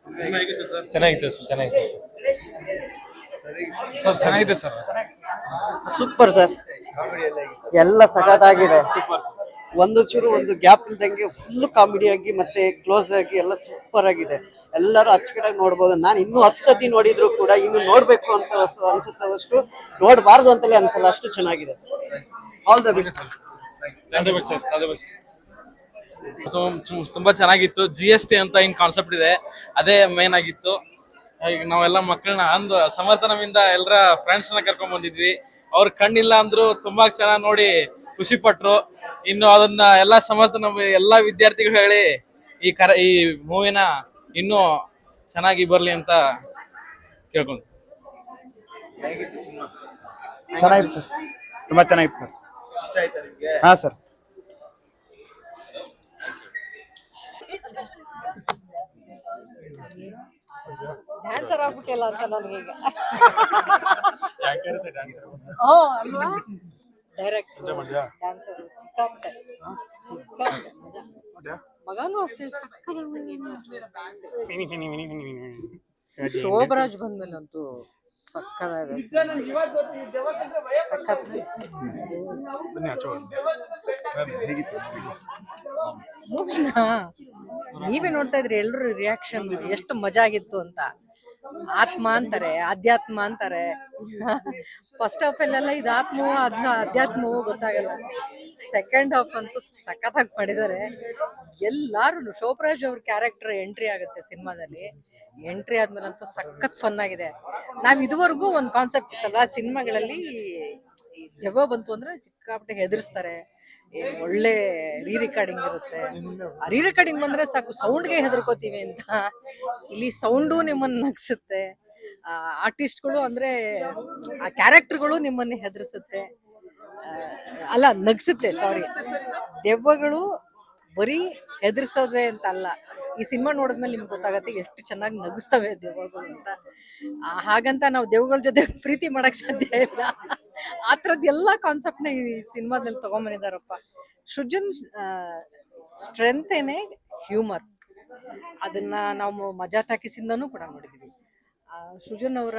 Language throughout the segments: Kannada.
ಚೆನ್ನಾಗಿತ್ತು ಸರ್, ಚೆನ್ನಾಗಿತ್ತು ಸರ್, ಚೆನ್ನಾಗಿದೆ ಸರ್. ಸೂಪರ್ ಸರ್, ಎಲ್ಲ ಸಖತ್ತಾಗಿದೆ. ಒಂದು ಚೂರು ಒಂದು ಗ್ಯಾಪ್ ಇಲ್ದಂಗೆ ಫುಲ್ ಕಾಮಿಡಿ ಆಗಿ ಮತ್ತೆ ಕ್ಲೋಸ್ ಆಗಿ ಎಲ್ಲ ಸೂಪರ್ ಆಗಿದೆ. ಎಲ್ಲರೂ ಅಚ್ಚುಕಟ್ಟಾಗಿ ನೋಡ್ಬೋದು. ನಾನು ಇನ್ನೂ 10 ಸತಿ ನೋಡಿದ್ರು ಕೂಡ ಇನ್ನು ನೋಡ್ಬೇಕು ಅಂತ ಅನ್ಸುತ್ತವಷ್ಟು ನೋಡಬಾರ್ದು ಅಂತಲೇ ಅನ್ಸಲ್ಲ, ಅಷ್ಟು ಚೆನ್ನಾಗಿದೆ. All the best. ತುಂಬಾ ಚೆನ್ನಾಗಿತ್ತು. GST ಅಂತ ಹಿಂಗ್ ಕಾನ್ಸೆಪ್ಟ್ ಇದೆ, ಅದೇ ಮೇನ್ ಆಗಿತ್ತು. ಈಗ ನಾವೆಲ್ಲ ಮಕ್ಕಳನ್ನ ಅಂದು ಸಮರ್ಥನದಿಂದ ಎಲ್ಲರ ಫ್ರೆಂಡ್ಸ್ ನ ಕರ್ಕೊಂಡ್ ಬಂದಿದ್ವಿ. ಅವ್ರ ಕಣ್ಣಿಲ್ಲ ಅಂದ್ರು ತುಂಬಾ ಚೆನ್ನಾಗಿ ನೋಡಿ ಖುಷಿ ಪಟ್ರು. ಇನ್ನು ಅದನ್ನ ಎಲ್ಲಾ ಸಮರ್ಥನ ಎಲ್ಲಾ ವಿದ್ಯಾರ್ಥಿಗಳು ಹೇಳಿ ಈ ಮೂವಿನ ಇನ್ನೂ ಚೆನ್ನಾಗಿ ಬರ್ಲಿ ಅಂತ ಕೇಳ್ಕೊಂಡು. ಚೆನ್ನಾಗಿತ್ತು ಸರ್, ತುಂಬಾ ಚೆನ್ನಾಗಿತ್ತು ಸರ್. ಹಾ ಸರ್. ಡ್ಯಾನ್ಸರ್ ಆಗ್ಬಿಟ್ಟಿಲ್ಲ ಅಂತ ನನಗೀಗ. ಡೈರೆಕ್ಟ್ ಡ್ಯಾನ್ಸರ್ ಸಿಕ್ಕಾಪಟ್ಟೆ ಮಗನೂ ಅಷ್ಟೇ. ಶೋಭರಾಜ್ ಬಂದ್ಮೇಲಂತೂ ಸಕ್ಕತ್ತಾಗಿದೆ. ನೀವೇ ನೋಡ್ತಾ ಇದ್ರಿ ಎಲ್ರು ರಿಯಾಕ್ಷನ್ ಎಷ್ಟು ಮಜಾ ಆಗಿತ್ತು ಅಂತ. ಆತ್ಮ ಅಂತಾರೆ, ಅಧ್ಯಾತ್ಮ ಅಂತಾರೆ. ಫಸ್ಟ್ ಹಾಫ್ ಅಲ್ಲೆಲ್ಲ ಇದು ಆತ್ಮವೋ ಅಧ್ಯಾತ್ಮವೋ ಗೊತ್ತಾಗಲ್ಲ. ಸೆಕೆಂಡ್ ಹಾಫ್ ಅಂತೂ ಸಖತ್ತಾಗಿ ಮಾಡಿದ್ದಾರೆ ಎಲ್ಲಾರು. ಶೋಭರಾಜ್ ಅವ್ರ ಕ್ಯಾರೆಕ್ಟರ್ ಎಂಟ್ರಿ ಆಗುತ್ತೆ ಸಿನಿಮಾದಲ್ಲಿ. ಎಂಟ್ರಿ ಆದ್ಮೇಲಂತೂ ಸಖತ್ ಫನ್ ಆಗಿದೆ. ನಾವ್ ಇದುವರೆಗೂ ಒಂದು ಕಾನ್ಸೆಪ್ಟ್ ಇತ್ತಲ್ಲ ಸಿನಿಮಾಗಳಲ್ಲಿ, ದೆವ್ವ ಬಂತು ಅಂದ್ರೆ ಸಿಕ್ಕಾಪಟ್ಟೆ ಹೆದರ್ಸ್ತಾರೆ, ಒಳ್ಳೆ ರೀ ರೆಕಾರ್ಡಿಂಗ್ ಇರುತ್ತೆ. ರೀ ರೆಕಾರ್ಡಿಂಗ್ ಬಂದ್ರೆ ಸಾಕು ಸೌಂಡ್ಗೆ ಹೆದರ್ಕೋತೀವಿ ಅಂತ. ಇಲ್ಲಿ ಸೌಂಡು ನಿಮ್ಮನ್ನ ನಗ್ಸುತ್ತೆ. ಆರ್ಟಿಸ್ಟ್ಗಳು ಅಂದ್ರೆ ಆ ಕ್ಯಾರೆಕ್ಟರ್ಗಳು ನಿಮ್ಮನ್ನ ಹೆದರ್ಸುತ್ತೆ, ಅಲ್ಲ ನಗ್ಸುತ್ತೆ, ಸಾರಿ. ದೆವ್ವಗಳು ಬರೀ ಹೆದರ್ಸೋದೇ ಅಂತ ಅಲ್ಲ, ಈ ಸಿನಿಮಾ ನೋಡಿದ್ಮೇಲೆ ನಿಮ್ಗೆ ಗೊತ್ತಾಗತ್ತೆ ಎಷ್ಟು ಚೆನ್ನಾಗಿ ನಗಿಸ್ತವೆ ದೆವ್ವಗಳು ಅಂತ. ಹಾಗಂತ ನಾವು ದೆವ್ವಗಳ ಜೊತೆ ಪ್ರೀತಿ ಮಾಡಕ್ ಸಾಧ್ಯ ಇಲ್ಲ. ಆ ಥರದ್ದು ಎಲ್ಲ ಕಾನ್ಸೆಪ್ಟ್ನ ಈ ಸಿನಿಮಾದಲ್ಲಿ ತಗೊಂಬಂದಿದ್ದಾರಪ್ಪ. ಸೃಜನ್ ಸ್ಟ್ರೆಂತ್ ಏನೇ ಹ್ಯೂಮರ್, ಅದನ್ನ ನಾವು ಮಜಾ ಟಾಕೀಸಿಂದನೂ ಕೂಡ ನೋಡಿದ್ದೀವಿ. ಸೃಜನ್ ಅವರ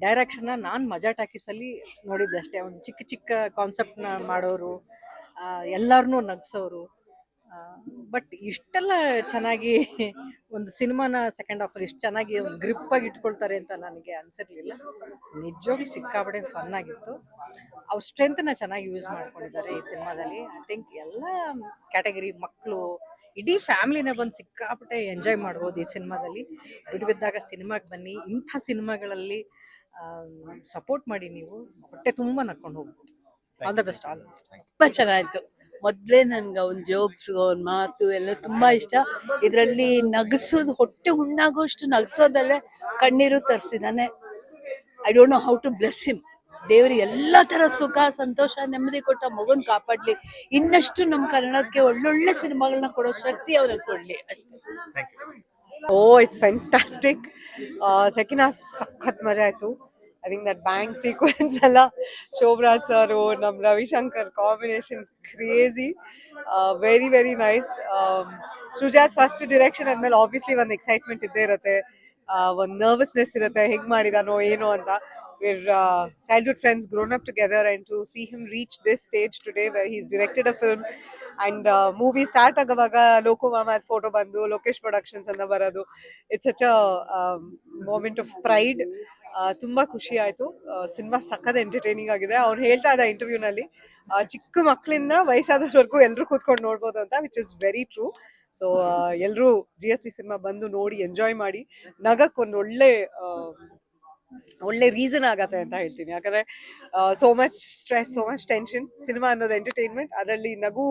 ಡೈರೆಕ್ಷನ್ನ ನಾನು ಮಜಾ ಟಾಕೀಸಲ್ಲಿ ನೋಡಿದ್ದೆ ಅಷ್ಟೇ. ಅವ್ನು ಚಿಕ್ಕ ಚಿಕ್ಕ ಕಾನ್ಸೆಪ್ಟ್ನ ಮಾಡೋರು, ಎಲ್ಲರನ್ನೂ ನಗ್ಸೋರು. ಬಟ್ ಇಷ್ಟೆಲ್ಲ ಚೆನ್ನಾಗಿ ಒಂದು ಸಿನಿಮಾನ ಸೆಕೆಂಡ್ ಹಾಫಲ್ಲಿ ಇಷ್ಟು ಚೆನ್ನಾಗಿ ಒಂದು ಗ್ರಿಪ್ಪಾಗಿ ಇಟ್ಕೊಳ್ತಾರೆ ಅಂತ ನನಗೆ ಅನ್ಸಿರ್ಲಿಲ್ಲ. ನಿಜವಾಗ್ಲೂ ಸಿಕ್ಕಾಪಟ್ಟೆ ಫನ್ ಆಗಿತ್ತು. ಅವ್ರ ಸ್ಟ್ರೆಂತ್ನ ಚೆನ್ನಾಗಿ ಯೂಸ್ ಮಾಡ್ಕೊಂಡಿದ್ದಾರೆ ಈ ಸಿನಿಮಾದಲ್ಲಿ. ಐ ಥಿಂಕ್ ಎಲ್ಲ ಕ್ಯಾಟಗರಿ ಮಕ್ಕಳು, ಇಡೀ ಫ್ಯಾಮಿಲಿನೇ ಬಂದು ಸಿಕ್ಕಾಪಟ್ಟೆ ಎಂಜಾಯ್ ಮಾಡ್ಬೋದು ಈ ಸಿನಿಮಾದಲ್ಲಿ. ಬಿಡುವಿದ್ದಾಗ ಸಿನಿಮಾಗೆ ಬನ್ನಿ, ಇಂಥ ಸಿನಿಮಾಗಳಲ್ಲಿ ಸಪೋರ್ಟ್ ಮಾಡಿ, ನೀವು ಹೊಟ್ಟೆ ತುಂಬ ನಕ್ಕೊಂಡು ಹೋಗ್ಬೋದು. All the best. ತುಂಬ ಚೆನ್ನಾಗಿತ್ತು. ಮೊದಲೇ ನನ್ಗೆ ಅವ್ನ ಜೋಕ್ಸ್, ಅವ್ನ ಮಾತು ಎಲ್ಲ ತುಂಬಾ ಇಷ್ಟ. ಇದರಲ್ಲಿ ನಗಿಸೋದು, ಹೊಟ್ಟೆ ಹುಣ್ಣಾಗೋಷ್ಟು ನಗಿಸೋದಲ್ಲೇ ಕಣ್ಣೀರು ತರಿಸಿದಾನೆ. I don't know how to bless him. ದೇವ್ರಿಗೆ ಎಲ್ಲ ತರ ಸುಖ, ಸಂತೋಷ, ನೆಮ್ಮದಿ ಕೊಟ್ಟ ಮಗನ್ ಕಾಪಾಡ್ಲಿ. ಇನ್ನಷ್ಟು ನಮ್ಮ ಕನ್ನಡಕ್ಕೆ ಒಳ್ಳೊಳ್ಳೆ ಸಿನಿಮಾಗಳನ್ನ ಕೊಡೋ ಶಕ್ತಿ ಅವ್ರಿಗೆ ಕೊಡ್ಲಿ ಅಷ್ಟೇ. ಓ, ಇಟ್ಸ್ ಫ್ಯಾಂಟಾಸ್ಟಿಕ್. ಸೆಕೆಂಡ್ ಹಾಫ್ ಸಖತ್ ಮಜಾ ಆಯ್ತು. I think that bang sequence ಎಲ್ಲ ಶೋಭರಾಜ್ ಸರ್, ನಮ್ಮ Ravishankar combination crazy. Very very nice. Sujat first direction ಆದ್ಮೇಲೆ ಆಬ್ವಿಯಸ್ಲಿ ಒಂದು ಎಕ್ಸೈಟ್ಮೆಂಟ್ ಇದ್ದೇ ಇರುತ್ತೆ, ಒಂದು ನರ್ವಸ್ನೆಸ್ ಇರುತ್ತೆ, ಹೆಂಗ್ ಮಾಡಿದಾನೋ ಏನೋ ಅಂತ. We're childhood friends, grown up together, and to see him reach this stage today where he's directed a film and movie start ಆಗುವಾಗ ಲೋಕು ಮಾಮ ಫೋಟೋ ಬಂದು ಲೋಕೇಶ್ ಪ್ರೊಡಕ್ಷನ್ಸ್ ಅಂತ ಬರೋದು, it's such a moment of pride. ತುಂಬಾ ಖುಷಿ ಆಯ್ತು. ಸಿನಿಮಾ ಸಖತ್ ಎಂಟರ್ಟೈನಿಂಗ್ ಆಗಿದೆ. ಅವ್ನು ಹೇಳ್ತಾ ಇದ್ದ ಇಂಟರ್ವ್ಯೂನಲ್ಲಿ, ಚಿಕ್ಕ ಮಕ್ಕಳಿಂದ ವಯಸ್ಸಾದವರೆಗೂ ಎಲ್ಲರೂ ಕೂತ್ಕೊಂಡು ನೋಡ್ಬೋದು ಅಂತ, which is very true. So ಎಲ್ಲರೂ GST ಸಿನಿಮಾ ಬಂದು ನೋಡಿ ಎಂಜಾಯ್ ಮಾಡಿ, ನಗಕ್ಕೆ ಒಂದು ಒಳ್ಳೆ ರೀಸನ್ ಆಗತ್ತೆ ಅಂತ ಹೇಳ್ತೀನಿ. ಯಾಕಂದ್ರೆ so much stress, so much tension. Cinema ಅನ್ನೋದು ಎಂಟರ್ಟೈನ್ಮೆಂಟ್, ಅದರಲ್ಲಿ ನಗು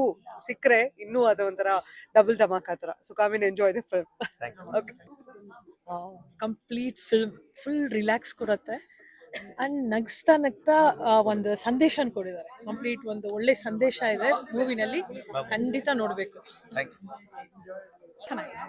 ಸಿಕ್ಕರೆ ಇನ್ನೂ ಅದು ಒಂಥರ ಡಬಲ್ ಧಮಾಕ್ ಆ ಥರ. So come and enjoy the film. Okay. Complete film full relax ಕೊಡುತ್ತೆ. ಅಂಡ್ ನಗ್ಸ್ತಾ ನಗ್ತಾ ಒಂದು ಸಂದೇಶ ಕೊಟ್ಟಿದ್ದಾರೆ. ಕಂಪ್ಲೀಟ್ ಒಂದು ಒಳ್ಳೆ ಸಂದೇಶ ಇದೆ ಮೂವಿನಲ್ಲಿ, ಖಂಡಿತ ನೋಡಬೇಕು. ಚೆನ್ನಾಗಿದೆ.